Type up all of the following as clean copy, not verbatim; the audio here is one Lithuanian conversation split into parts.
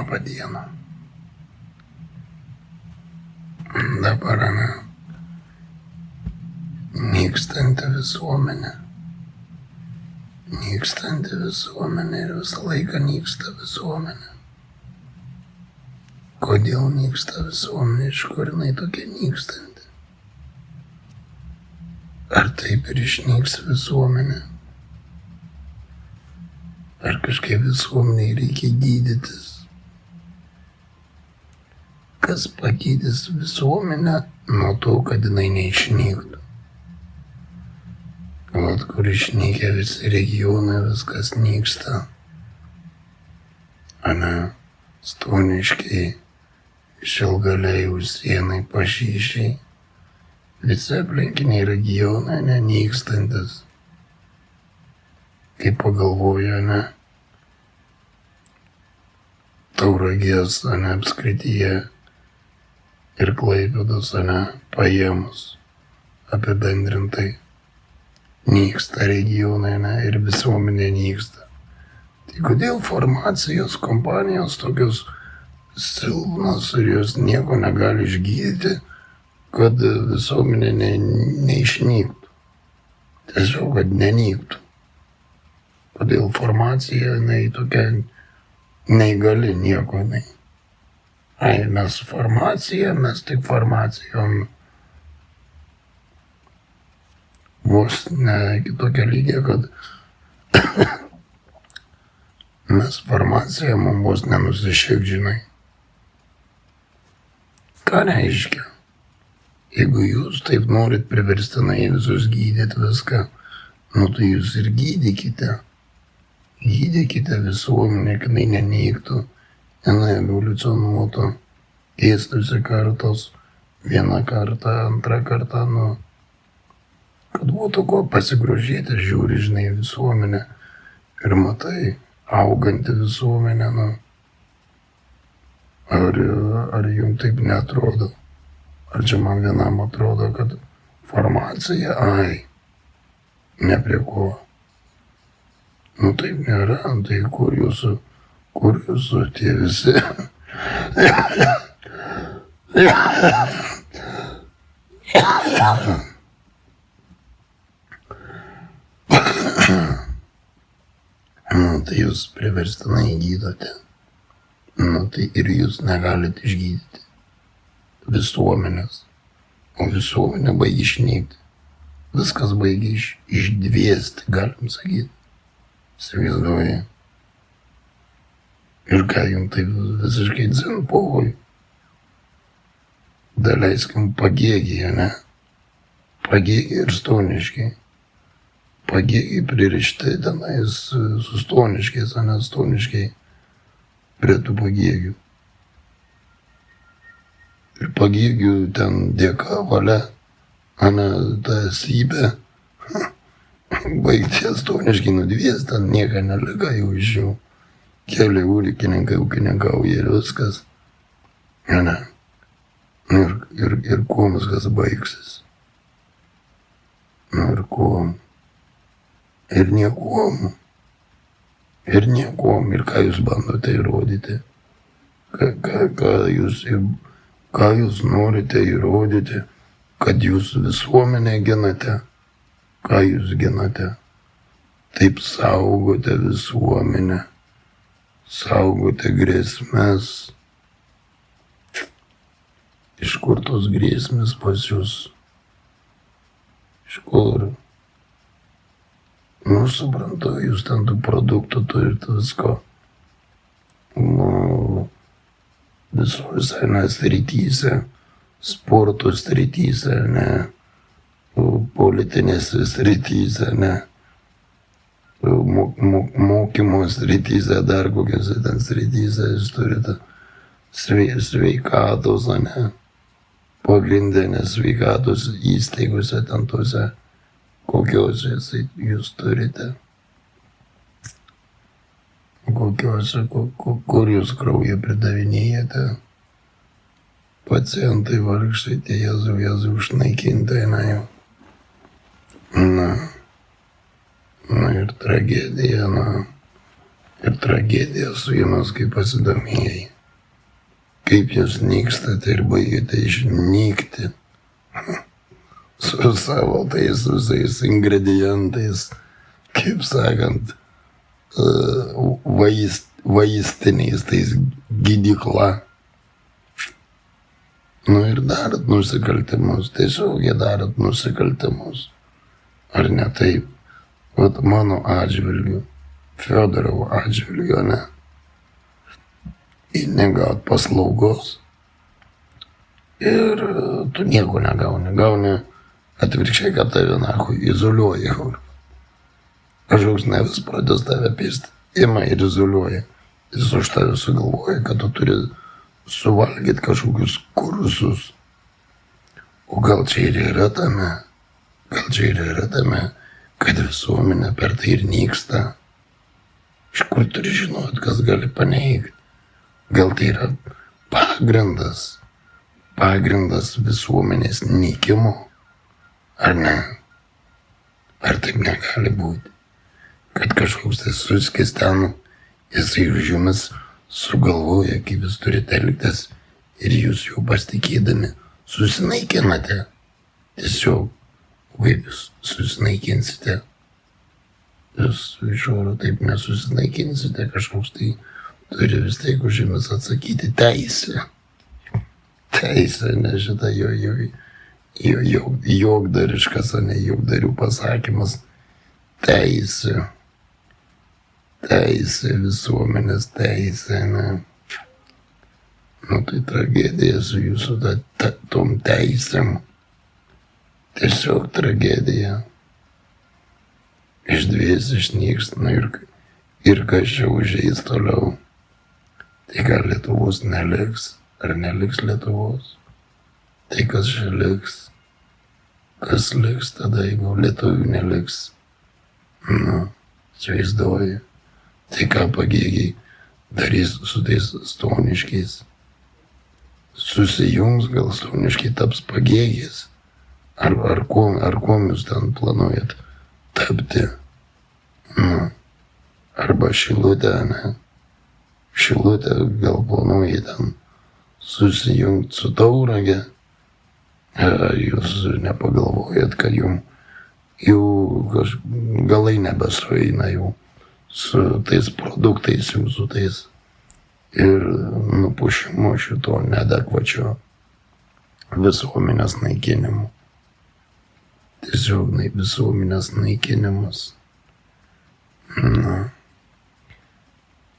Labą dieną. Dabar nykstanti visuomenė. Nykstanti visuomenė ir visą laiką nyksta visuomenė. Kodėl nyksta visuomenė, iš kur jinai tokia nykstanti? Ar taip ir išnyks visuomenė? Ar kažkaip visuomeniai reikia gydytis? Kas pagydys visuomenę nuo to, kad jinai neišnyktų? Vat kur išnykę visi regionai, viskas nyksta. Stoniškiai, Šilgaliai, Užsienai, Pašyšiai. Visi aplinkiniai regionai nenykstantis. Kaip pagalvoju, Tauragės, apskrityje ir Klaipėdos, paėmus apibendrintai. Nyksta regionai, ir visuomenė nyksta. Tai kodėl farmacijos kompanijos tokios silpnos ir jos nieko negali išgydyti, kad visuomenė neišnyktų? Tiesiog, kad nenyktų. Kodėl farmacija, tokia neįgali nieko, mes farmacija, mes tik farmacijom. Vos ne kitokia lygė, kad mes farmacija, mums vos nenusišiek, žinai. Ką reiškia? Jeigu jūs taip norit priverstinai visus gydyti viską, tai jūs ir gydykite. Gydykite visuomenę, kad jinai nenyktų, jinai evoliucionuotų, keistųsi kartos, vieną kartą, antrą kartą, kad būtų ko pasigrožėti, žiūri, žinai, visuomenę ir matai augantį visuomenę, ar jums taip neatrodo? Ar čia man vienam atrodo, kad farmacija, ne prie ko. Taip nėra, tai kur jūsų tie visi? Tai jūs priverstinai gydote. Tai ir jūs negalite išgydyti visuomenės. O visuomenė baigia išnykti. Viskas baigia išdviesti, galim sakyti. Įsivaizduoji. Ir ką jums tai visiškai dzin pavojų? Daleiskim Pagėgiai, Pagėgiai ir Stoniškiai. Pagėgiai pririšti tenais su Stoniškiais, Stoniškiai prie tų Pagėgių. Ir Pagėgių ten dėka, valia, ta esybė. Baigti Stoniškiai nudvies, ten nieka neliga jau iš jų. Keli ūkininkai ūkininkauja ir viskas. Ir kuom viskas baigsis. Ir kuom. Ir niekuom. Ir niekuom. Ir ką jūs bandote įrodyti? Ką jūs norite įrodyti, kad jūs visuomenę ginate? Ką jūs ginate? Taip saugote visuomenę, saugote grėsmes. Iš kur tos grėsmės pas jūs? Iš kur? Suprantu, jūs ten tų produktų turite visko. Visose srityse, sporto srityse, politinėse srityse, mokymo srityse, dar kokiose ten srityse jūs turite sveikatos, pagrindinės sveikatos įstaigose, ten tose, kokiose jūs turite. Kokiose, kur jūs kraują pridavinėjate. Pacientai vargšai, tie Jėzų išnaikintai, jau. Ir tragedija su jumis, kaip pasidomėjai. kaip jūs nykstate ir baigėte išnykti su savo tais visais ingredientais, kaip sakant, vaistiniais, tais gydykla. Nu ir darot nusikaltimus, tiesiog jie darot nusikaltimus. Ar ne taip? Vat mano atžvilgiu, Fiodorovo atžvilgiu, ne? Ir negaut paslaugos. Ir tu nieko negauni. Gauni atvirkščiai, kad tave nahui izoliuoja. Kažkoks nevis pradės tave pirsti. Ima ir izoliuoja. Jis už tave sugalvoja, kad tu turi suvalgyti kažkokius kursus. O gal čia ir yra tame? Kad visuomenė per tai ir nyksta. Iš kur turi žinoti, kas gali paneigti? Gal tai yra pagrindas visuomenės nykimo? Ar ne? Ar taip negali būti? Kad kažkoks tai suskis ten, jisai už jumis sugalvoja, kaip jūs turite elgtis ir jūs jau pasitikėdami susinaikinate. Tiesiog, kaip jūs susinaikinsite? Jūs iš oro taip nesusinaikinsite, kažkoks tai turi vis tiek už jumis atsakyti teisę. Teisė, ne šitą jogdariškas, o ne jogdarių pasakymas. Teisė, visuomenės teisė, ne. Nu tai tragedija su jūsų tom teisėm. Tiesiog tragedija. Išdvės, išnyks, nu ir kas čia užeis toliau. Tai gal Lietuvos neliks, ar neliks Lietuvos? Tai kas čia liks? Kas liks tada, jeigu lietuvių neliks? Nu, čia įsivaizduoju. Tai ką pagėgiai darys su tais stoniškiais? Susijungs, gal stoniškiai taps pagėgiais? Ar kuom jūs ten planuojat tapti? Nu, arba Šilutė, ne? Šilutė gal planuoja ten susijungti su Taurage? Jūs nepagalvojat, kad jums jau galai nebesueina jau su tais produktais, jums su tais ir nupušimu šito neadekvačio visuomenės naikinimu. Tiesiog visuomenės naikinimas. Na.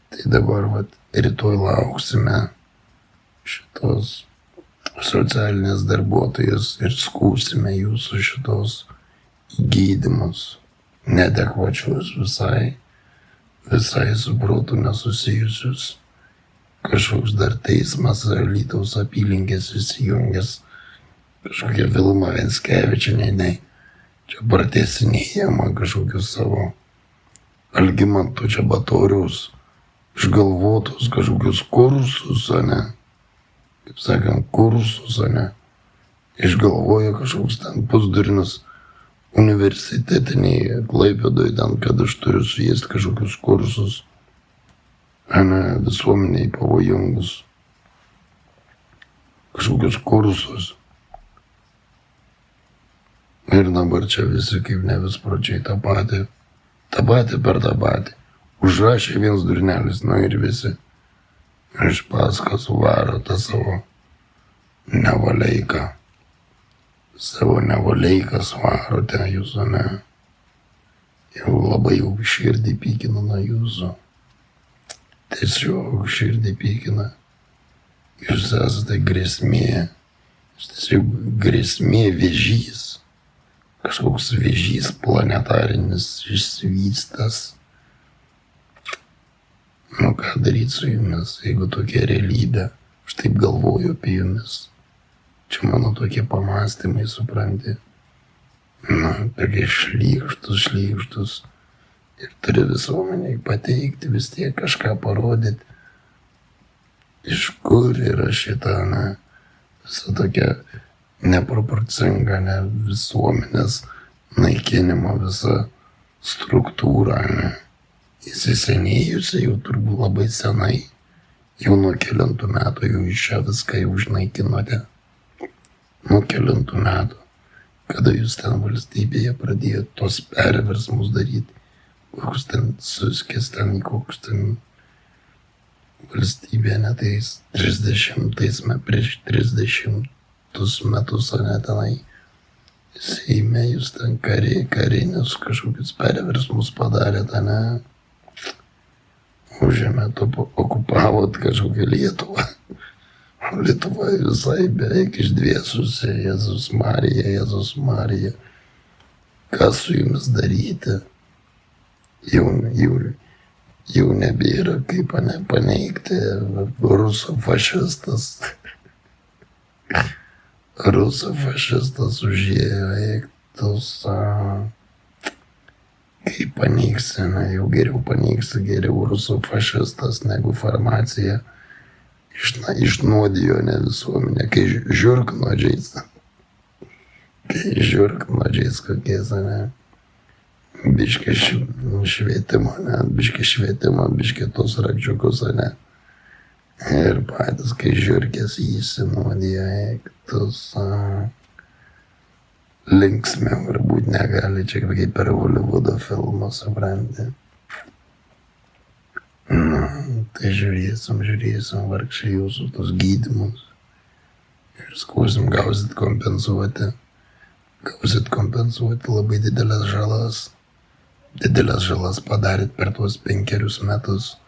Tai dabar rytoj lauksime šitos socialinės darbuotojus ir skūsime jūsų šitos gydymus neadekvačius visai su protu nesusijusius. Kažkoks dar teismas Alytaus apylinkės įsijungęs, kažkokia Vilma Venckevičienė, čia pratęsinėjama kažkokius savo Algimanto Čebatoriaus išgalvotus kažkokius kursus, ne? Kaip sakant, kursus, ne? Išgalvoja kažkoks ten pusdurinas universitetiniai Klaipėdoj ten, kad aš turiu suėsti kažkokius kursus, ne, visuomeniai pavojingus, kažkokius kursus. Ir dabar čia visi kaip nevispročiai tą patį per tą patį. Užrašė viens durnelis, nu ir visi iš paskos varo tą savo nevaleiką. Savo nevaleiką svarote jūsų, ne. Jau labai jau širdį pykina nuo jūsų. Tiesiog širdį pykina. Jūs esate grėsmė. Jūs tiesiog grėsmė, vėžys. Kažkoks vėžys planetarinis išsivystęs. Nu ką daryti su jumis, jeigu tokia realybė. Aš taip galvoju apie jumis. Čia mano tokie pamastymai, supranti. Na, tokie šlykštus. Ir turi visuomeniai pateikti, vis tiek kažką parodyti. Iš kur yra šita, ne, visa tokia neproporcinga, ne, visuomenės naikinimo visa struktūra, ne. Įsisenėjusi jau turbūt labai senai. Jau nuo kelintų metų jau iš čia viską jau išnaikinote. Nuo kelintų metų, kada jūs ten valstybėje pradėjote tos perversmus daryti, kokius ten suskės ten, kokius ten valstybė netais 30 prieš 30 metus, o ne tenai Seime jūs ten karinius kažkokius perversmus padarėte, ne? Užėmėt, okupavot kažkokią Lietuvą. O Lietuva visai beveik išdvėsusi, Jėzus Marija. Ką su jumis daryti? Jau nebėra kaip paneigti rusų fašistas. Rusų fašistas užėjo, eiktus, kaip paneigsi, jau geriau paneigsi, geriau rusų fašistas negu farmacija išnuodijo ne visuomenę, kai žiurknuodžiais kokiais, ne, biškė švietimo, biškė tos rakčiukus, ne. Ir patys, kai žiurkės įsinuodijo, eiktus, linksmiau ir būt negali, čia kaip per Holivudo filmą, supranti. Tai žiūrėsim, vargšiai jūsų tos gydymus. Ir skausim, gausit kompensuoti labai didelės žalas. Didelės žalas padaryt per tuos 5 metus.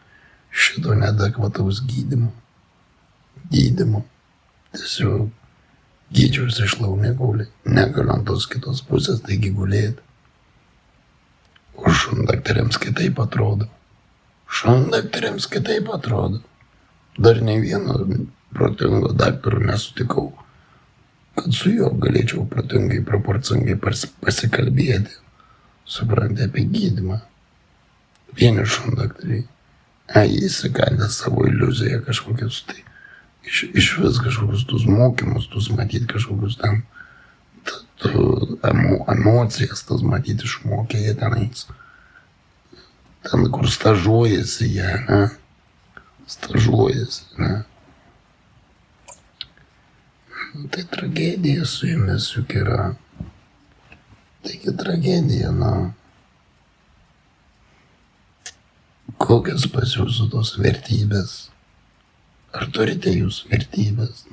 Šito neadekvataus gydymo. Tiesiog gydžiausi šlaunikaulį, negaliu ant tos kitos pusės, taigi gulėti. O šundakteriams kitaip atrodo. Dar ne vieno protingo daktaro nesutikau, kad su juo galėčiau protingai, proporcingai pasikalbėti, supranti, apie gydymą. Vieni šundakteriai. Jie įsikandę savo iliuziją kažkokius, tai iš vis kažkokius tus mokymus, tus matyti kažkokius ten emocijas, tas matyti išmokė jie tenais. Ten, kur stažuojasi jie, ne? Tai tragedija su jumis juk yra. Taigi tragedija, Kokios pas jūsų tos vertybės? Ar turite jūs vertybės,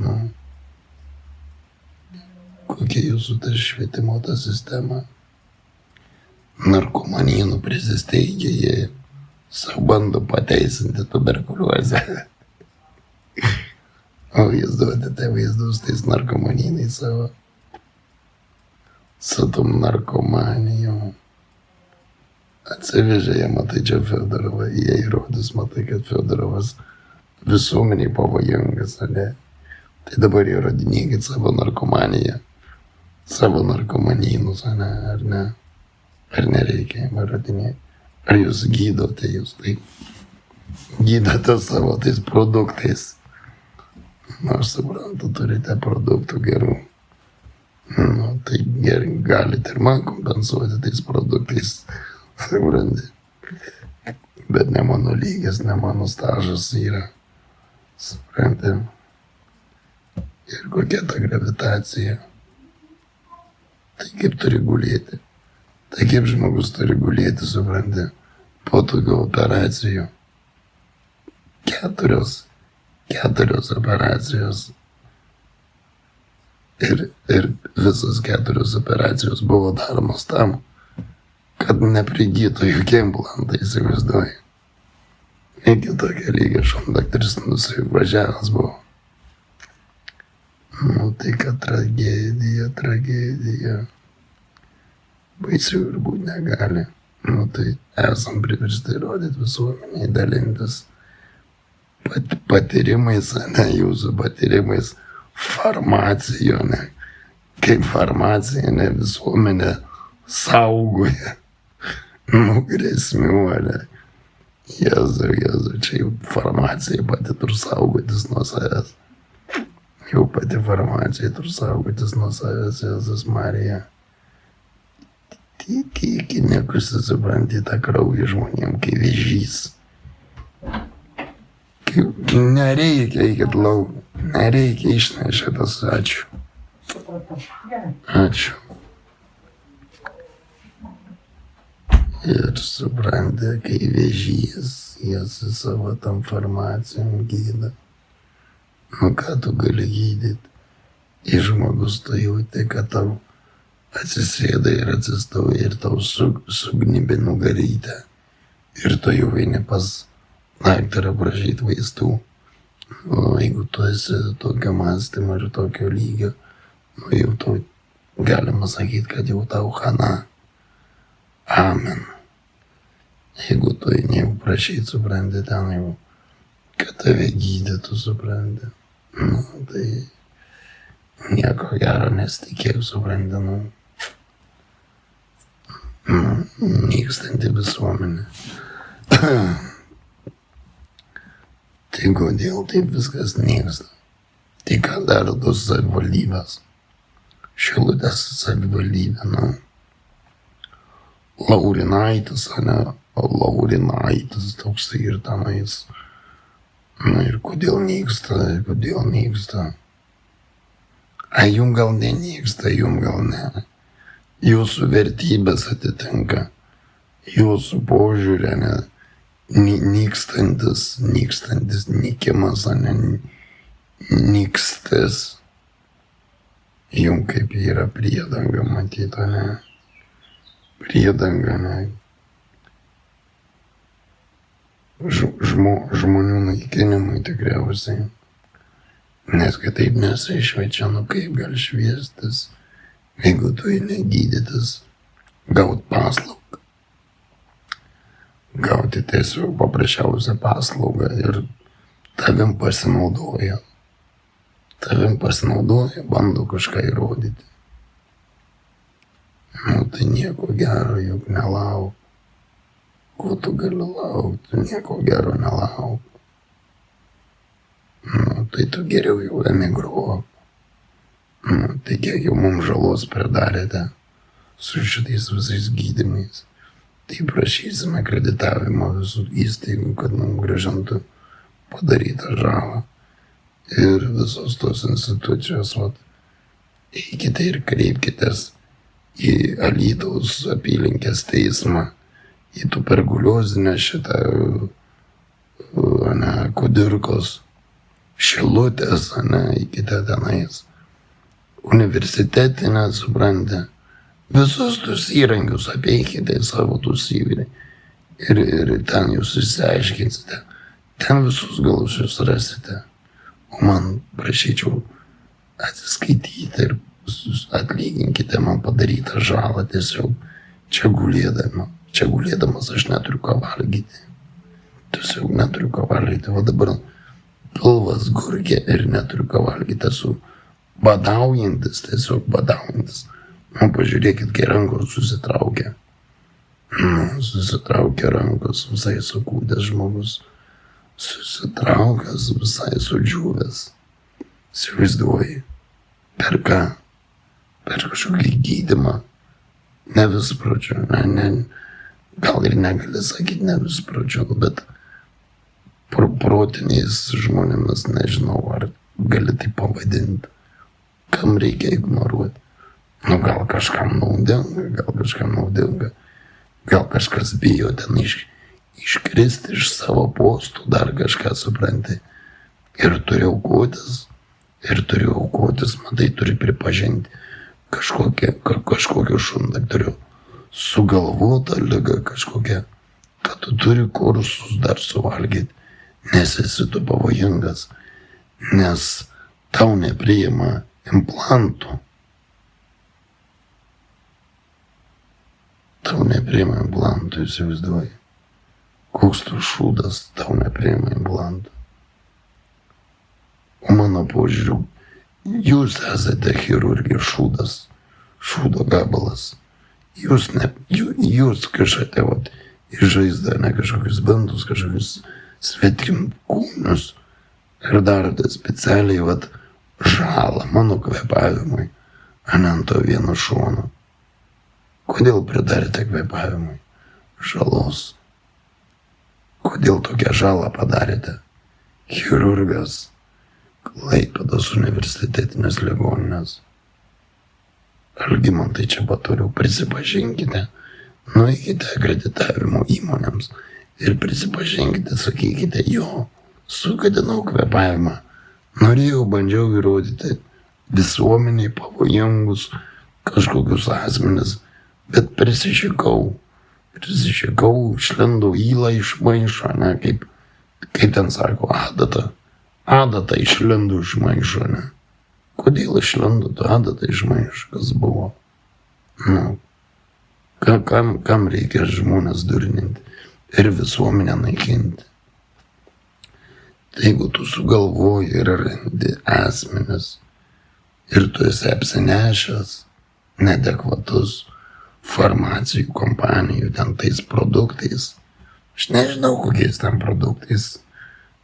Kokia jūsų ta švietimo ta sistema? Narkomanynų prisisteigia, jie savo bando pateisinti tuberkuliozę. O jūs duodate vaizdus tais narkomanynai savo. Su tom narkomanijom. Atsivežė jie, matai, čia Fiodorovą, jie įrodys, matai, kad Fiodorovas visuomeniai pavojingas, ne? Tai dabar įrodinėkit savo narkomaniją, savo narkomanynus, ne? Ar ne? Ar nereikia įrodinėti? Ar jūs gydote, jūs tai gydote savo tais produktais? Aš suprantu, turite produktų gerų. Tai gerai, galite ir man kompensuoti tais produktais. Supranti. Bet ne mano lygis, ne mano stažas yra. Supranti. Ir kokia ta gravitacija. Tai kaip turi gulėti. Tai kaip žmogus turi gulėti, supranti. Po tokių operacijų. 4 operacijos. Ir visos 4 operacijos buvo daromos tam, kad neprigytų jokie implantai, įsivaizduoju. Iki tokio lygio šundakteris nusivažiavęs buvo. Tai kad tragedija. Baisiau ir būt negali. Tai esam priversti įrodyti visuomeniai, dalintis patyrimais, ne jūsų patyrimais, farmacijo, ne. Kaip farmacija, ne visuomenė saugoja. Grėsmių, ne. Jėzu, čia jau farmacija pati turi saugotis nuo savęs. Jau pati farmacija turi saugotis nuo savęs, Jėzus Marija. Tik nekusisupranti tą kraują žmonėm, kai vėžys. Kai Nereikia, eikit lauk. Nereikia išnešėtas. Ačiū. Ačiū. Ir suprantate, kai vėžys, jie su savo tam farmacijom gydo. Nu ką tu gali gydyti? Į žmogus tu jauti, kad tau atsisėda ir atsistoja ir tau sugnybė nugarytę. Ir tu jau eini pas daktarą prašyti vaistų. O jeigu tu esi tokio mąstymo ir tokio lygio, nu jau tau galima sakyti, kad jau tau chana. Amen. Jeigu tu eini jau prašyti, supranti, ten jau, kad tave gydytų, supranti. Nu, tai nieko gero nesitikėk, supranti, nykstanti visuomenė. Tai kodėl taip viskas nyksta? Tai ką daro tos savivaldybės? Šilutės savivaldybė, Laurinaitis, Laurinaitis toksai ir tenais. Ir kodėl nyksta? A jum gal nenyksta, jum gal ne. Jūsų vertybės atitinka, jūsų požiūrė, nykstantis nykimas, nykstis. Jum kaip yra priedanga matyta, ne? Priedanga, ne? Žmonių naikinimui tikriausiai. Nes kitaip nesišviečia, kaip gali šviestis, jeigu tu negydytas, gaut paslaugą. Gauti tiesiog paprasčiausią paslaugą ir tavim pasinaudoja. Bando kažką įrodyti. Tai nieko gero juk nelauk. Ko tu gali laukti? Nieko gero nelauk. Tai tu geriau jau emigruok. Tai kiek jau mums žalos pridarėte su šitais visais gydymais. Tai prašysime kreditavimo visų įstaigų, kad mums grąžintų padarytą žalą. Ir visos tos institucijos, eikite ir kreipkitės į Alytaus apylinkės teismą, į tuberkuliozinę šitą, Kudirkos, Šilutės, eikite tenais, universitetinę, suprantate. Visus tus įrankius apeikite savo tus įvyriai ir ten jūs išsiaiškinsite, ten visus galus jūs rasite. O man prašyčiau atsiskaityti ir atlyginkite man padarytą žalą tiesiog čia gulėdamas aš neturiu ką valgyti. Tiesiog neturiu ką valgyti, o dabar pilvas gurgia ir neturiu ką valgyti, esu badaujantis, tiesiog badaujantis. Pažiūrėkit, kai rankos susitraukia. Susitraukia rankos, visai sukūdęs žmogus. Susitraukęs, visai sudžiūvęs. Įsivaizduoji, per ką? Per kažkokį gydymą. Ne vispročio, gal ir negali sakyti ne vispročio, bet protiniais žmonėmis nežinau, ar gali tai pavadinti. Kam reikia ignoruoti? Gal kažkam naudinga, gal kažkas bijo ten iškristi iš savo postų, dar kažką supranti. Ir turi aukotis, matai, turi pripažinti kažkokio šundaktario sugalvotą ligą kažkokią, kad tu turi kursus dar suvalgyti, nes esi tu pavojingas, nes tau nepriima implantų. Tau nepriima implantų, įsivaizduoji. Koks tu šūdas, tau nepriima implantų. O mano požiūriu, jūs esate chirurgija šūdas, šūdo gabalas. Jūs kažkate į žaizdą, ne kažkokius bandus, kažkokius svetim kūnius ir darote specialiai žalą mano kvėpavimui, ant to vieno šono. Kodėl pridarėte kvėpavimui žalos? Kodėl tokią žalą padarėte? chirurgas Klaipėdos universitetinės ligoninės. Algimantai čia paturiu, prisipažinkite, nueikite akreditavimo įmonėms ir prisipažinkite, sakykite, jo, sugadinau kvėpavimą, norėjau, bandžiau įrodyti visuomeniai pavojingus kažkokius asmenis, bet prisišikau, išlindau įlą iš maišo, ne, kaip ten sako, adata išlindo iš maišo, ne. Kodėl išlindo ta adata iš maišo, kas buvo? Nu, kam reikia žmonės durninti ir visuomenę naikinti? Tai jeigu tu sugalvoji ir randi asmenis ir tu esi apsinešęs neadekvatus farmacijų kompanijų ten tais produktais, aš nežinau kokiais ten produktais,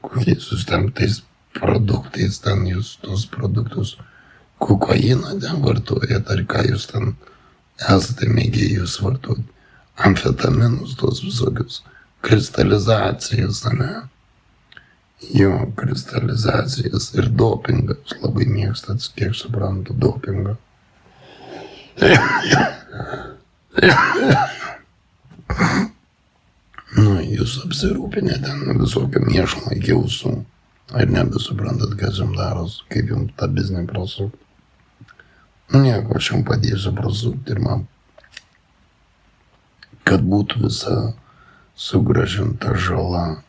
kokiais jūs ten tais produktais, ten jūs tos produktus, kokainą ten vartojat, ar ką jūs ten esate mėgėjus vartoti, amfetaminus, tos visokius, kristalizacijas, ne? Jo, kristalizacijas ir dopingą, jūs labai mėgstat, kiek suprantu, dopingą. Nu, jūs apsirūpinę ten visokio mėšlo iki ausų. Ar nebesuprantat, kas jums daros, kaip jums tą biznį prasukti? Nu, nieko, aš jums padėsiu prasukti ir man, kad būtų visa sugrąžinta žala,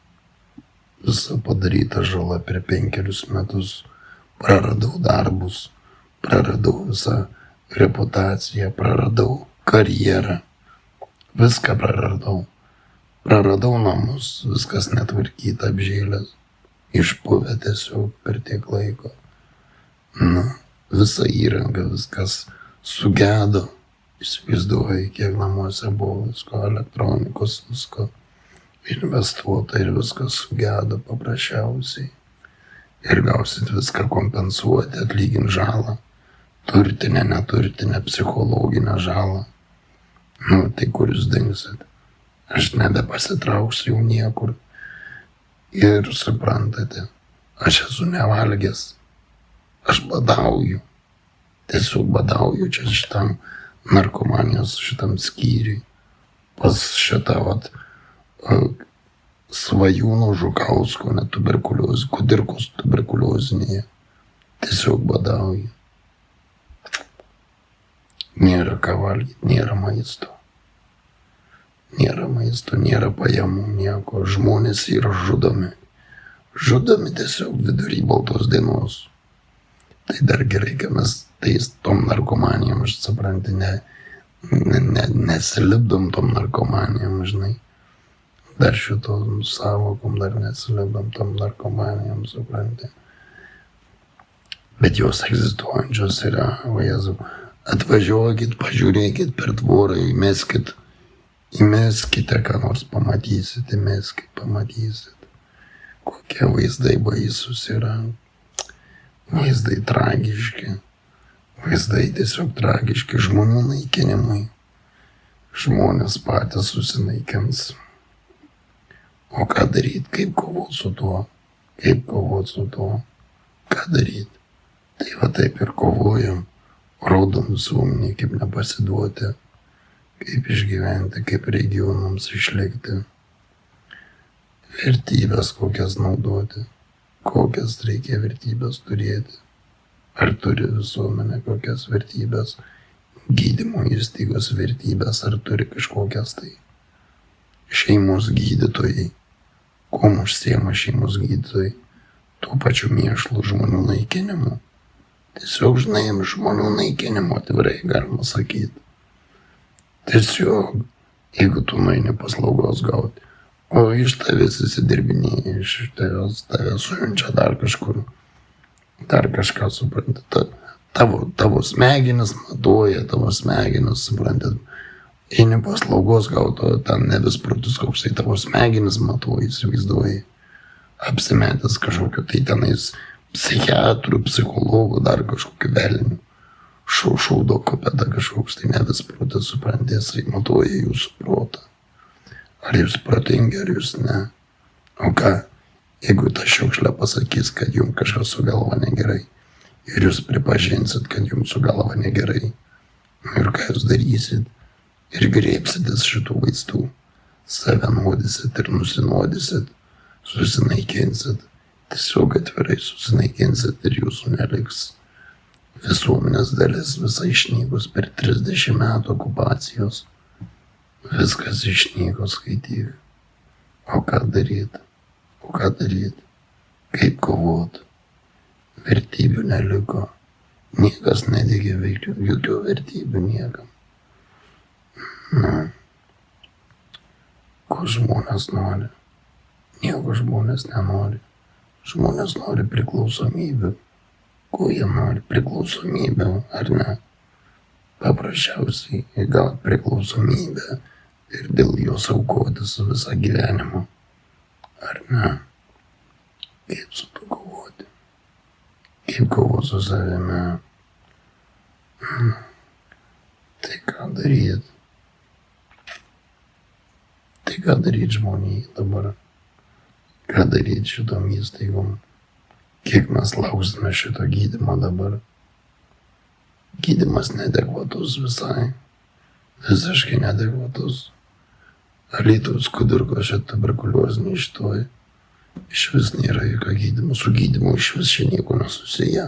visa padaryta žala per 5 metus. Praradau darbus, praradau visą reputaciją, praradau karjerą, viską praradau. Praradau namus, viskas netvarkyta, apžėlęs, išpuvę tiesiog per tiek laiko. Nu, visa įranga, viskas sugedo. Įsivaizduoju, kiek namuose buvo visko, elektronikos, visko investuota ir viskas sugedo paprasčiausiai. Ir gausit viską kompensuoti, atlygint žalą, turtinę, neturtinę, psichologinę žalą. Nu, tai kur jūs dingsit? Aš nebepasitrauksiu jau niekur. Ir suprantate, aš esu nevalgęs, aš badauju, tiesiog badauju čia šitam narkomanijos, šitam skyriui, pas šitą vat Svajūno Žukausko, net tuberkuliozė, Kudirkos tuberkuliozinėje, tiesiog badauju. Nėra ką valgyti, nėra maisto. Nėra maisto, nėra pajamų, nieko. Žmonės yra žudomi. Žudomi tiesiog vidury baltos dienos. Tai dar gerai, kad mes tais tom narkomanijom, aš suprantu, nesilipdom tom narkomanijom, žinai. Dar šitom savokom dar nesilipdom tom narkomanijom, suprantu. Bet jos egzistuojančios yra, o Jėzau, atvažiuokit, pažiūrėkit per tvorą, įmeskite, ką nors pamatysit, įmeskit, pamatysit. Kokie vaizdai baisus yra. Vaizdai tragiški. Vaizdai tiesiog tragiški, žmonių naikinimai. Žmonės patys susinaikins. O ką daryt, kaip kovot su tuo? Kaip kovot su tuo? Ką daryt? Tai va taip ir kovojam. Rodom visuomenį, kaip nepasiduoti. Kaip išgyventi, kaip regionams išlikti. Vertybės kokias naudoti. Kokias reikia vertybės turėti. Ar turi visuomenė kokias vertybės. Gydymo įstaigos vertybės, ar turi kažkokias tai. Šeimos gydytojai. Kuom užsiema šeimos gydytojai? Tuo pačiu mėšlu, žmonių naikinimu. Tiesiog, žinai, žmonių naikinimu, atvirai galima sakyti. Tiesiog, jeigu tu nueini paslaugos gauti, o iš tavęs įsidirbinėja, iš tavęs suinčia dar kažkur, dar kažką, suprantate, tavo smegenis matuoja, tavo smegenis, suprantate, eini paslaugos gauti, o ten ne vis protus koksai tavo smegenis matuoja, įsivaizduoji, apsimetęs kažkokio, tai tenais psichiatrų, psichologų, dar kažkokiu velniu. Šaudo kopėda kažkoks, tai ne vis protas, suprantate, jisai matuoja jūsų protą. Ar jūs protingi, ar jūs ne. O ką, Jeigu ta šiukšlė pasakys, kad jums kažkas su galva negerai ir jūs pripažinsit, kad jums su galva negerai, ir ką jūs darysit, ir griebsitės šitų vaistų, save nuodysit ir nusinuodysit, susinaikinsit, tiesiog atvirai susinaikinsit ir jūsų neliks. Visuomenės dalis visai išnykus per 30 metų okupacijos. Viskas išnyko, skaityk. O ką daryt? O ką daryt? Kaip kovot? Vertybių neliko. Niekas nedegė jokių vertybių niekam. Ko žmonės nori? Nieko žmonės nenori. Žmonės nori priklausomybių. Ko jie nori? Priklausomybę, ar ne? Paprasčiausiai gauti priklausomybę ir dėl jos aukotis visą gyvenimą. Ar ne? Kaip su to kovoti? Kaip kovoti su savimi? Tai ką daryt? Tai ką daryt žmonijai dabar? Ką daryt šitom įstaigom? Kiek mes lauksime šito gydymo dabar? Gydymas neadekvatus visai. Visiškai neadekvatus. Alytaus Kudirkos čia tuberkulioziniai šitoj. Iš vis nėra jokio gydymo. Su gydymu iš vis čia nieko nesusiję.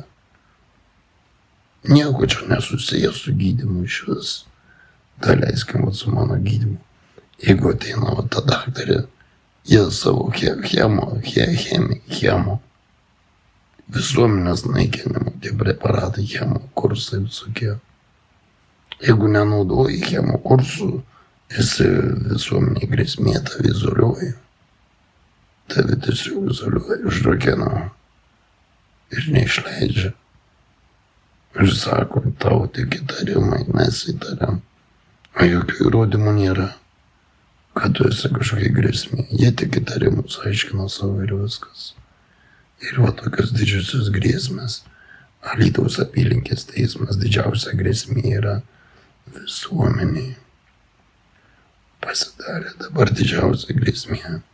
Nieko čia nesusiję su gydymu iš vis. Daleiskim su mano gydymu. Jeigu ateina ta daktarė, jie savo chemo. Visuomenės naikinimo, tie preparatai, chemo kursai visokie. Jeigu nenaudoji chemo kursų, esi visuomeniai grėsmė, tave izoliuoji. Tave tiesiog izoliuoji, užrakina ir neišleidžia. Ir sako, tavo tik įtarimai, mes įtariam. O jokių įrodymų nėra, kad tu esi kažkokia grėsmė. Jie tik įtarimus aiškina savo ir viskas. Ir va tokios didžiosios grėsmės. Alytaus apylinkės teismas didžiausia grėsmė yra visuomeniai. Pasidarė dabar didžiausia grėsmė.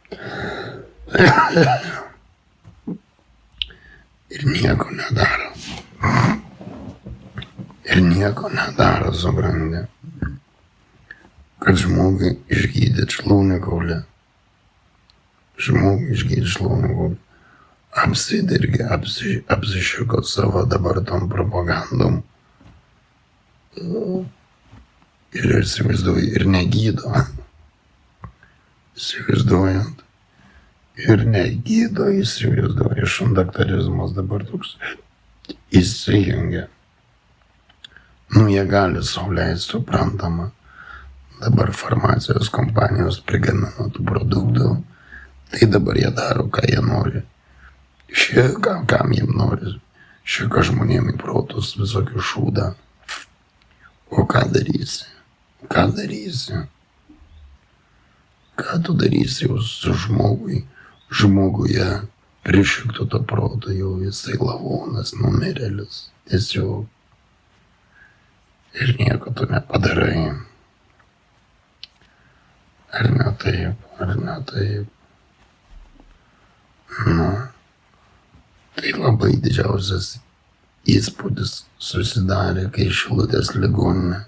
Ir nieko nedaro. Supranti. Kad žmogui išgydyt šlaunikaulį. Apsidirgė, apsišiko savo dabar tom propagandom. Ir įsivaizduoju, ir negydo. Įsivaizduojant. Ir negydo, įsivaizduoju. Šundaktarizmas dabar toks įsijungia. Jie gali sau leisti, suprantama. Dabar farmacijos kompanijos prigamina tų produktų. Tai dabar jie daro, ką jie nori. Kam jiem nori, šieka žmonėm į protus visokių šūdą. O ką darysi? Ką tu darysi jau su žmoguje prišiktų to proto, jau jisai lavonas, numirėlis, tiesiog. Ir nieko tu nepadarai. Ar ne taip? Tai labai didžiausias įspūdis susidarė, kai Šilutės ligoninė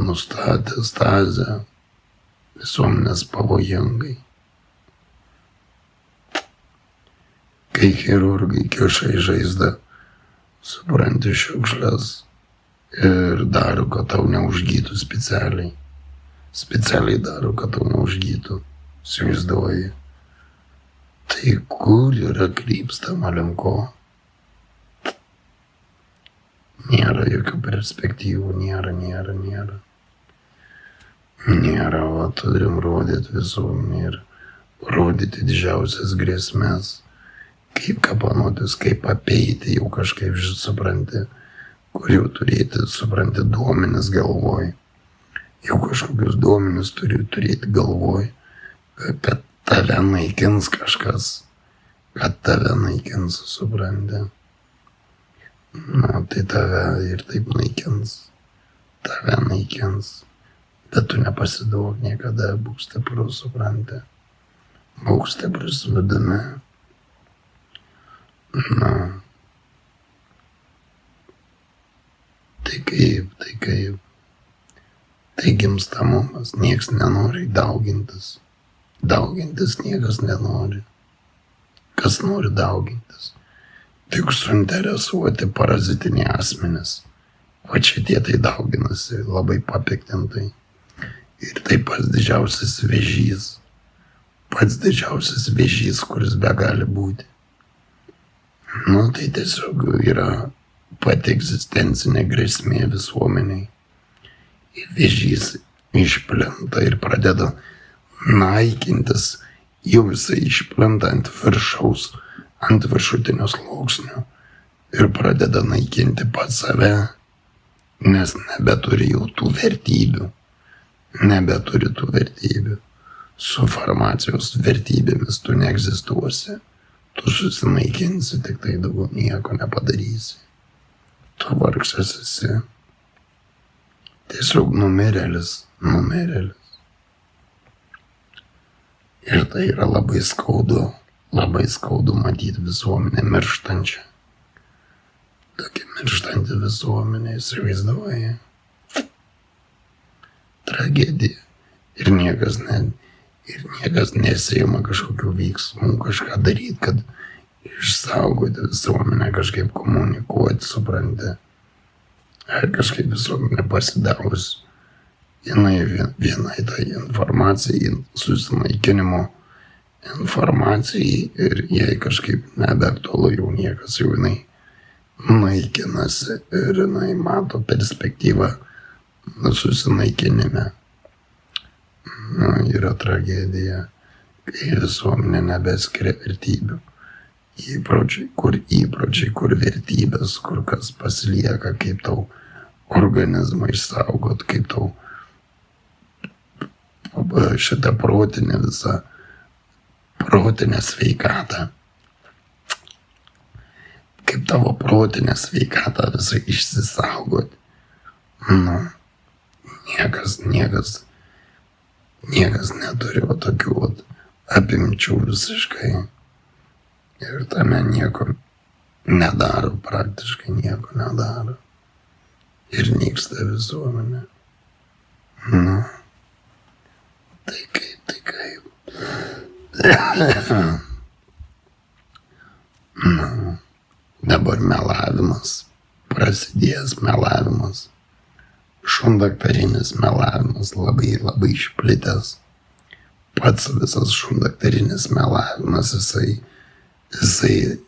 nustatė stazę visuomenės pavojingai. Kai chirurgai kiša į žaizdą, supranti šiukšlės ir daro, kad tau neužgytų specialiai. Specialiai daro, kad tau neužgytų. Įsivaizduoji. Tai kur yra krypstama link ko? Nėra jokių perspektyvų, nėra. Nėra, o turim rodyti visuomenį ir rodyti didžiausias grėsmės. Kaip kapanotis, kaip apeiti, jau kažkaip supranti, kur jau turėti, supranti, duomenis galvoj. Jau kažkokius duomenis turi turėti galvoj, kad tave naikins kažkas, kad tave naikins, supranti. Tai tave ir taip naikins, bet tu nepasiduok niekada, būk stiprus, supranti. būk stiprus vidumi. Na, tai kaip. Tai gimstamumas, nieks nenori daugintis. Daugintis niekas nenori. Kas nori daugintis? Tik suinteresuoti parazitiniai asmenys. O šitie tai dauginasi labai papiktintai. Ir tai pats didžiausias vėžys. Pats didžiausias vėžys, kuris be gali būti. Nu, tai tiesiog yra pati egzistencinė grėsmė visuomeniai. Vėžys išplenta ir pradeda naikintis, jau visai išplenta ant viršaus, ant viršutinio sluoksnio ir pradeda naikinti pats save, nes nebeturi jau tų vertybių. Nebeturi tų vertybių. Su farmacijos vertybėmis tu neegzistuosi. Tu susinaikinsi, tik tai daugiau nieko nepadarysi. Tu vargšas esi. Tiesiog numirėlis. Ir tai yra labai skaudu matyti visuomenę mirštančią. Tokia mirštanti visuomenė, įsivaizduoja. Tragedija. Ir niekas nesiima kažkokių veiksmų, kažką daryti, kad išsaugoti visuomenę, kažkaip komunikuoti, supranti. Ar kažkaip visuomenė pasidavus, vienai tai informacijai, susinaikinimo informacijai ir jai kažkaip nebeaktualu jau niekas, jau jinai naikinasi ir jinai mato perspektyvą susinaikinime. Yra tragedija, kai visuomenė nebeskiria vertybių. Įpročiai, kur vertybės, kur kas pasilieka, kaip tau organizmą išsaugot, kaip tau šitą protinę sveikatą. Kaip tavo protinę sveikatą visą išsisaugot. Nu, niekas neturi tokių apimčių visiškai. Ir tame nieko nedaro, praktiškai nieko nedaro. Ir nyksta visuomenė. Nu, tai kaip. Nu, dabar melavimas. Prasidėjęs melavimas. Šundaktarinis melavimas labai išplitęs. Pats visas šundaktarinis melavimas, jisai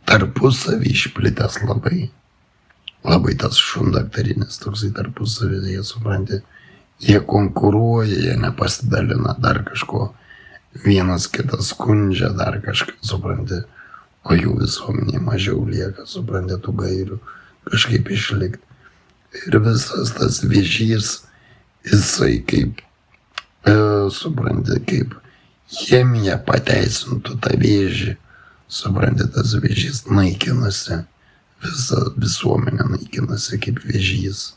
tarpusavį išplitęs labai. Labai tas šundaktarinis toksai tarpusavį, jie supranti, jie konkuruoja, jie nepasidalina dar kažko, vienas kitas skundžia dar kažką, supranti, o jų visuomenė mažiau lieka, supranti, tų gairių kažkaip išlikti. Ir visas tas vėžys, jisai kaip, supranti, kaip chemija pateisintų tą vėžį. Supranti, tas vėžys naikinasi, visa visuomenė naikinasi kaip vėžys.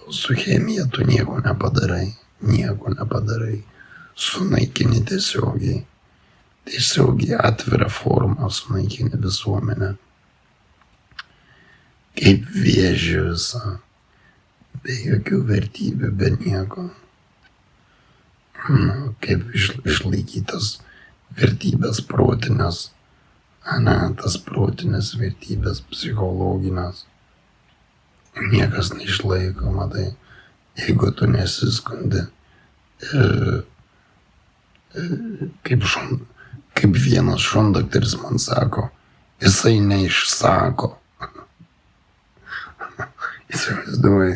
O su chemija tu nieko nepadarai. Sunaikini tiesiogiai atvirą formą sunaikini visuomenę. Kaip vėžį visą, be jokių vertybių, be nieko. Kaip išlaikytas vertybės protinės, tas protinės vertybės psichologinės. Niekas neišlaiko, matai, jeigu tu nesiskundi, kaip vienas šundaktaris man sako, jisai neišsako. Įsivaizduoji,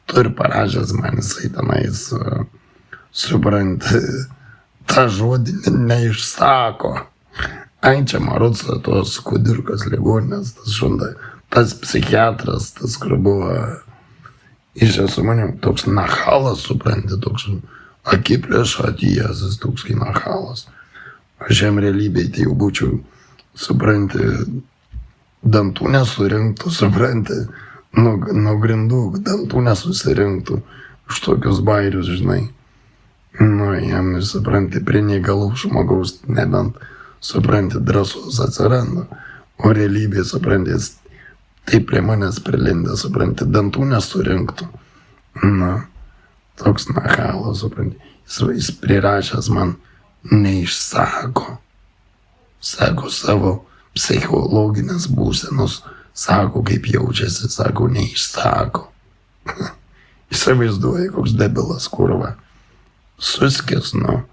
tu ir parašęs man, jisai tenais, supranti, tą žodį neišsako. Ai, čia Maruco, tos kudirkos ligoninės, tas psichiatras, tas, kur buvo, iš esu manim, toks nahalas, supranti, toks akiplėšo atėjęs, toks kai nahalas. Aš jam realybėj tai jau būčiau, supranti, dantų nesurinktų, supranti, nuo grindų dantų nesusirinktų už tokius bairius, žinai. Nu, jam, supranti, prie neįgalaus žmogaus, nebent, supranti, drąsos atsiranda, o realybė, supranti, jis taip prie manęs prilindė, supranti, dantų nesurinktų. Nu, toks nahalas, supranti, jis prirašęs man neišsako, sako savo psichologinės būsenos, sako, kaip jaučiasi, sako, neišsako. Įsivaizduoju, koks debilas, kurva. Suskis, nu,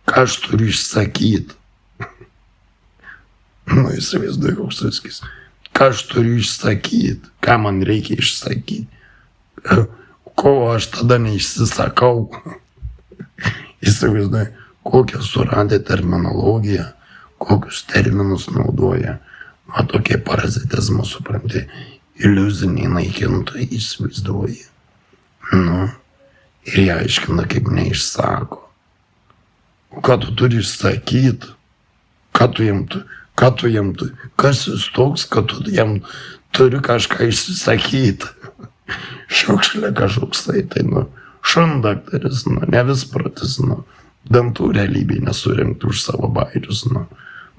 ką aš turiu išsakyti. Nu, įsivaizduoju, koks suskis. Ką aš turiu išsakyti, ką man reikia išsakyti. Ko aš tada neišsisakau. Įsivaizduoju, kokią suradė terminologiją, kokius terminus naudoja. O tokie parazitizmo, supranti, iliuziniai naikintojai, įsivaizduoji. Nu, ir jie aiškina, kaip neišsako. O ką tu turi išsakyti? Kas jis toks, kad tu jam turi kažką išsisakyti? Šiukšlė kažkoksai, tai, nu, šundaktaris, nu, nevisprotis, nu, dantų realybėj nesurinktų už savo bairius, nu,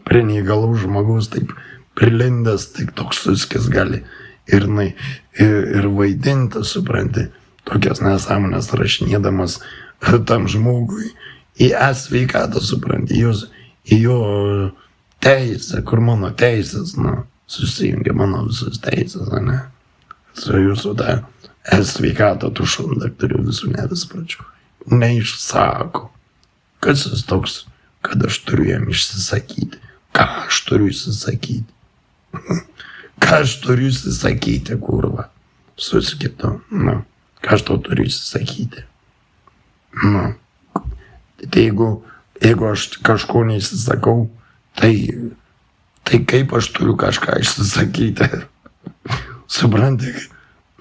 prie neįgalaus žmogaus taip prilindęs, tik toks suskis gali ir vaidinti, supranti, tokias nesąmonės rašinėdamas tam žmogui į sveikatą, supranti, į jo teisę, kur mano teisės, nu, susijungia mano visus teisės, ne? Su jūsų tą sveikatą, tų šundaktorių visų nevispračių. Neišsako. Kas jis toks, kad aš turiu jam išsisakyti? Ką aš turiu išsisakyti? Ką aš turiu išsisakyti, kurva? Susikitu, nu, ką aš tau turiu išsisakyti? Nu, tai jeigu aš kažko neįsisakau, tai kaip aš turiu kažką išsisakyti? Supranti,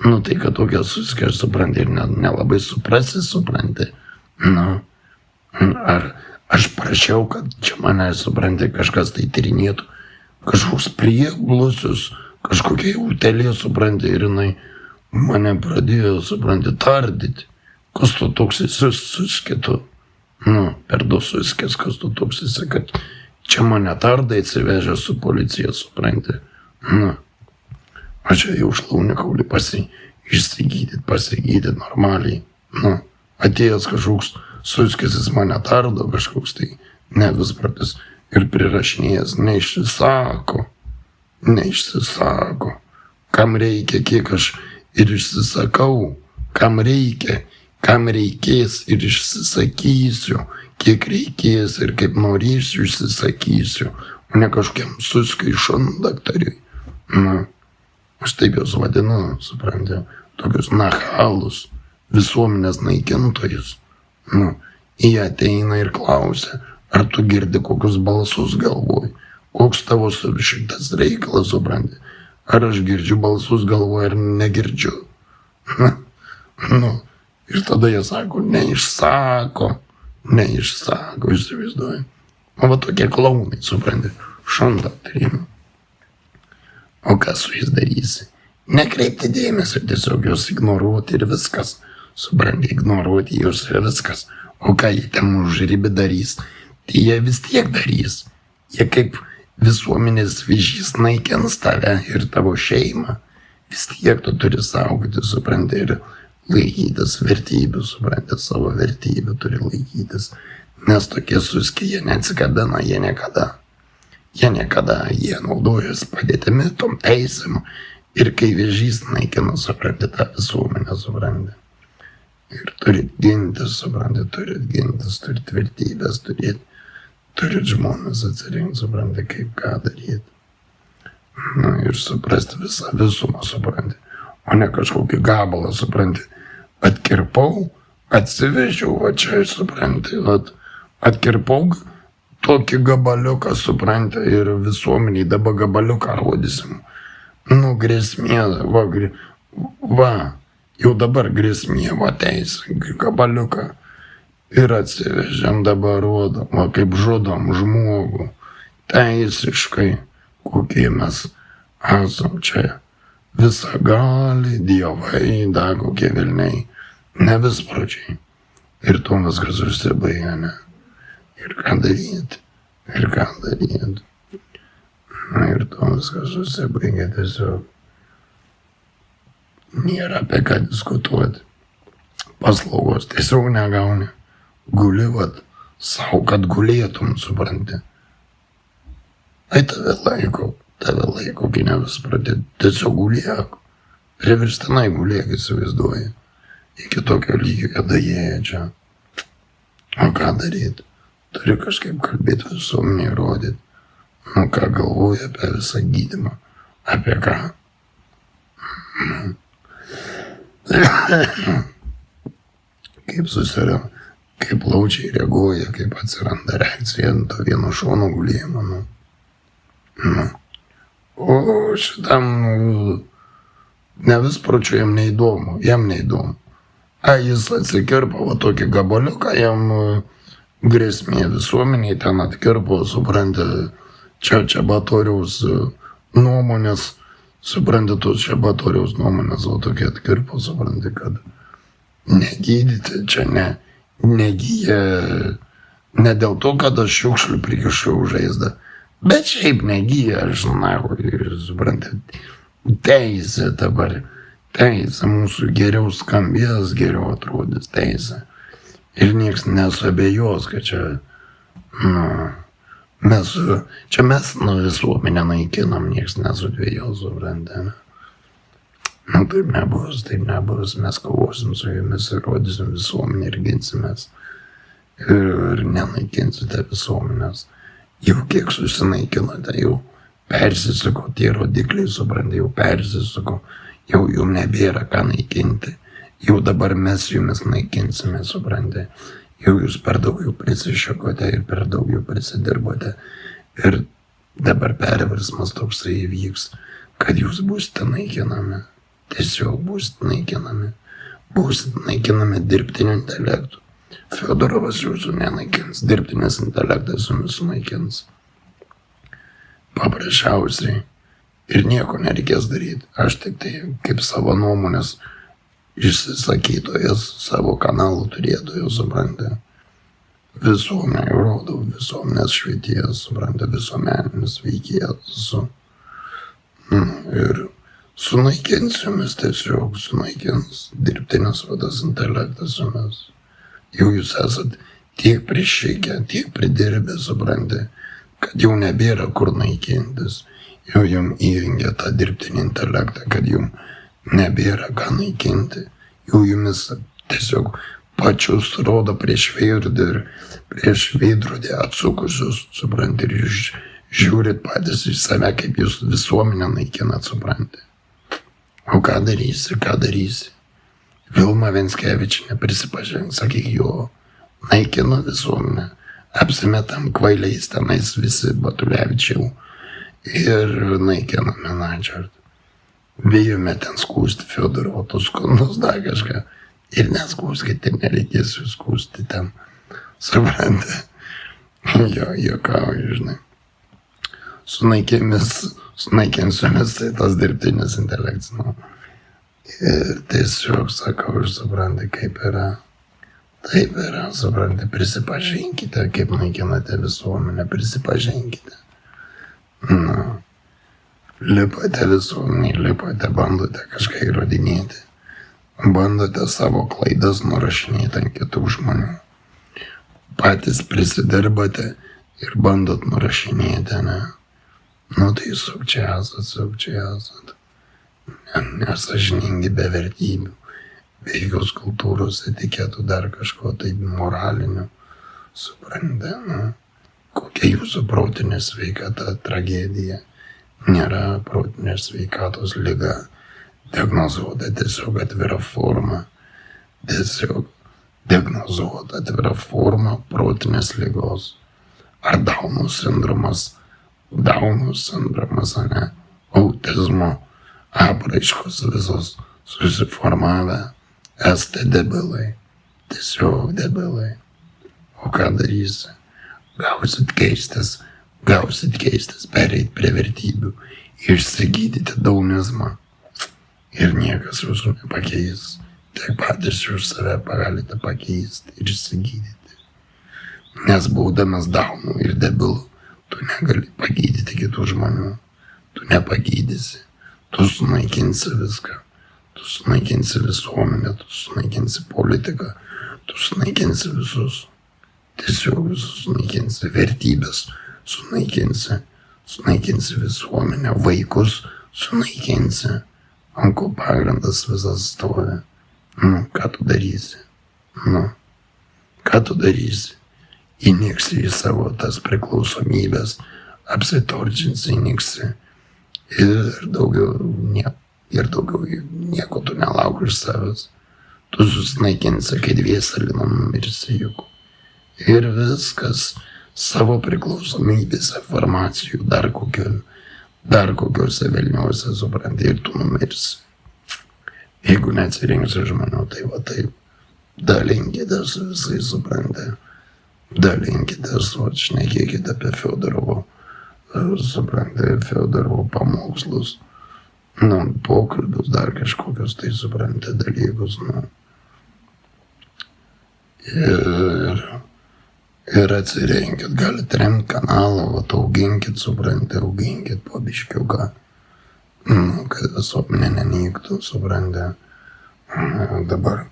nu tai kad tokia susikė, aš supranti, ir nelabai suprasi, supranti. Nu, ar aš prašiau, kad čia mane, supranti, kažkas tai tyrinėtų, kažkoks prieglusius, kažkokia utelė, supranti, ir jinai mane pradėjo, supranti, tardyti. Kas tu toks esi, suskėtų? Nu, per du suskės, kas tu toks esi, kad čia mane tardai atsivežė su policija, supranti. Nu, o čia jau šlaunikaulį pasigydyti normaliai. Nu, atėjęs kažkoks suskis, jis mane tardo, kažkoks tai nevispratis ir prirašinėjęs neišsisako. Kam reikia, kiek aš ir išsisakau, kam reikia, kam reikės ir išsisakysiu, kiek reikės ir kaip norėsiu išsisakysiu, o ne kažkokiam suskiai šundaktariui. Nu, aš taip juos vadinu, supranti, tokius nahalus, visuomenės naikintojus. Nu, jie ateina ir klausia, ar tu girdi kokius balsus galvoj, koks tavo šitas reikalas, supranti, ar aš girdžiu balsus galvoj ar negirdžiu. Nu, ir tada jie sako, neišsako, įsivaizduoju. O va tokie klaunai, supranti, šundaktariai. O ką su jais darysi? Nekreipti dėmesio, tiesiog juos ignoruoti ir viskas. Supranti, ignoruoti juos ir viskas. O ką jie ten užribį darys? Tai jie vis tiek darys. Jie kaip visuomenės vyžys naikins tave ir tavo šeimą. Vis tiek tu turi saugoti, supranti, ir laikytis vertybių, supranti, savo vertybių turi laikytis. Nes tokie suskiai, jie neatsikabina, jie naudojas padėtimi, tom teisėm. Ir kai vėžys naikina, supranti, tą visuomenę, supranti. Ir turit gintis, supranti, turit vertybės, turit žmonės atsirinkti, supranti, kaip ką daryti. Nu, ir suprasti visą visumą, supranti. O ne kažkokį gabalą, supranti. Atkirpau, atsivežiau, va čia, supranti, atkirpau tokį gabaliuką, supranti, ir visuomeniai dabar gabaliuką rodysim. Nu, grėsmė, jau dabar grėsmė, teisė, gabaliuką. Ir atsivežėm dabar rodom, kaip žudom žmogų. Teisiškai, kokie mes esam čia. Visagali, dievai, kokie velniai, nevispročiai. Ir tuo viskas užsibaigia, ne? Ir ką daryti? Na ir tuo viskas užsibaigia tiesiog. Nėra apie ką diskutuoti. Paslaugos tiesiog negauni. Guli, vat, savo, kad gulėtum, supranti. Ai tave laiko, kai nevis pradėti. Tiesiog gulėk. Priverstinai gulėk, įsivaizduoji. Iki tokio lygio, kada jie čia. O ką daryti? Turi kažkaip kalbėti visuomenį, rodyti. Nu ką galvoji apie visą gydymą. Apie ką? Kaip susirema, kaip plaučiai reaguoja, kaip atsiranda reakcija ant to vieno šono gulėjimo. O šitam, nevis pročiu jam neįdomu. Jis atsikirpo va tokį gabaliuką, jam grėsmė visuomeniai ten atkirpo, supranti, čia Batoriaus nuomonės, supranti, tos čia Batoriaus nuomonės, o tokie atkirpo, supranti, kad negydyti čia negyja, ne dėl to, kad aš šiukšlių prikišau žaizdą, bet šiaip negyja, žinau, supranti, teisė dabar. Teisė mūsų geriau skambės, geriau atrodys teisė. Ir nieks nesuabejos, kad čia, mes visuomenę naikinam, nieks nesudvėjos, supranti, ne? Taip nebus, mes kovosim su jumis ir rodysim visuomenę ir ginsimės. Ir nenaikinsite visuomenės. Jau kiek susinaikinote, jau persisuko tie rodikliai, supranti, jau persisuko. Jau jums nebėra ką naikinti. Jau dabar mes jumis naikinsime, supranti. Jau jūs per daug jau prisišakote ir per daug jau prisidirbote. Ir dabar perversmas toksai įvyks, kad jūs būsite naikinami. Tiesiog būsite naikinami. Būsite naikinami dirbtiniu intelektu. Fiodorovas jūsų nenaikins. Dirbtinis intelektas jumis sunaikins. Paprasčiausiai. Ir nieko nereikės daryti. Aš tik tai kaip savo nuomonės išsisakytojas, savo kanalų turėtojas, supranti. Visuomenė rodau, visuomenės švietėjas, supranti, visuomeninis veikėjas. Ir sunaikins jumis tiesiog, sunaikins dirbtinis vadas intelektas jumis. Jau jūs esat tiek prišykę, tiek pridirbę, supranti, kad jau nebėra kur naikintis. Jau jums įrengia tą dirbtinį intelektą, kad jums nebėra ką naikinti. Jau jumis tiesiog pačius rodo prieš veidrodį atsukusius, supranti, ir jūs žiūrit patys į save, kaip jūs visuomenę naikinat, supranti. O ką darysi? Vilma Venckevičienė prisipažink, sakyk, jo, naikino visuomenę. Apsimetam kvailiais tenais visi Batulevičiau. Ir naikiname Nadžart. Bijome ten skūsti Fiodorovo tos skundus, dar kažką. Ir neskūskite, nereikės jūs skūsti ten. Suprantate? Juokauju, žinai. Sunaikinsiumis tai tas dirbtinis intelektas. Ir tiesiog sakau, ir suprantate, kaip yra. Taip yra, suprantate, prisipažinkite, kaip naikinate visuomenę, prisipažinkite. Lipate visuomeniai, bandote kažką įrodinėti. Bandote savo klaidas nurašinėti ant kitų žmonių. Patys prisidirbate ir bandot nurašinėti, ne? Tai sukčiasat. Nesažiningi be vertybių, be jokios kultūros, etiketų, dar kažko tai moralinių. Suprantate, kokia jūsų protinė sveikata tragedija. Nėra protinės sveikatos liga. Diagnozuota tiesiog atvira forma. Diagnozuota atvira forma protinės ligos. Ar Dauno sindromas, ane? Autizmo apraiškos visos susiformavę. Esate debilai. Tiesiog debilai. O ką darysi? Gausit keistis, pereit prie vertybių, išsigydyti daunizmą. Ir niekas jūsų nepakeis. tiek patys už save galite pakeisti ir išsigydyti. Nes būdamas daunų ir debilų, tu negali pagydyti kitų žmonių. Tu nepagydysi. Tu sunaikinsi viską. Tu sunaikinsi visuomenę, tu sunaikinsi politiką, tu sunaikinsi visus. Tiesiog visus sunaikinsi. Vertybės sunaikinsi. Sunaikinsi visuomenę, vaikus sunaikinsi. Ant ko pagrindas visas stovi. Ką tu darysi? Ką tu darysi? Įniksi į savo tas priklausomybės, apsitorčinsi, įniksi. Ir daugiau nieko tu nelauk iš savęs. Tu susinaikinsi, kai dviesalino numirsi juk. Ir viskas savo priklausomybėse, farmacijų, dar kokiuose velniuose, supranti, ir tu numirsi. Jeigu neatsirinksi žmonių, tai va taip, dalinkite su visais, supranti. Dalinkite su, šnekėkite apie Fiodorovo, supranti, Fiodorovo pamokslus, pokalbius, dar kažkokius, tai supranti, dalykus, Ir atsirinkit, galite remti kanalą, auginkit, supranti, auginkit po biškiuką, kad visuomenė nenyktų, supranti. Dabar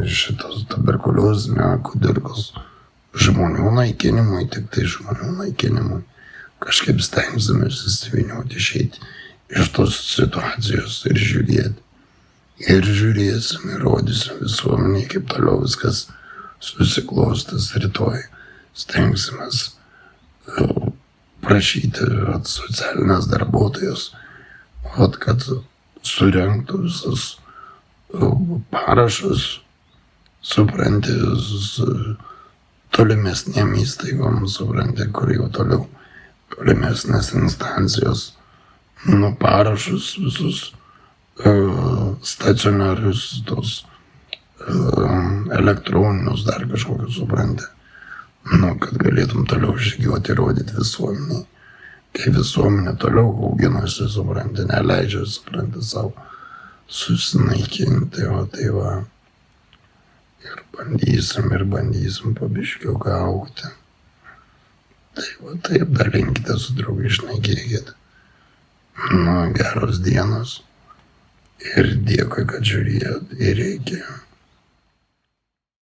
šitos tuberkuliozės, kudirkos žmonių naikinimui, tik tai žmonių naikinimui, kažkaip stengsimės įsivinioti, išeiti iš tos situacijos ir žiūrėti. Ir žiūrėsim, ir rodysim visuomeniai, kaip toliau viskas susiklostys rytoj. Stengsimės prašyti socialinės darbuotojos, kad surinktų visus parašus, supranti, tolimesnėm įstaigom, supranti, kur jau toliau tolimesnės instancijos, parašus visus stacionarius, tos elektroninius dar kažkokius, supranti, kad galėtum toliau žygiuoti ir rodyti visuomeniai, kai visuomenė toliau auginasi, supranti, neleidžia, supranti, savo susinaikinti, o tai va. Ir bandysim po biškiu gauti. Tai va taip, dalinkite su draugai, šnekėkit. Geros dienos. Ir dėkui, kad žiūrėjot. Ir iki.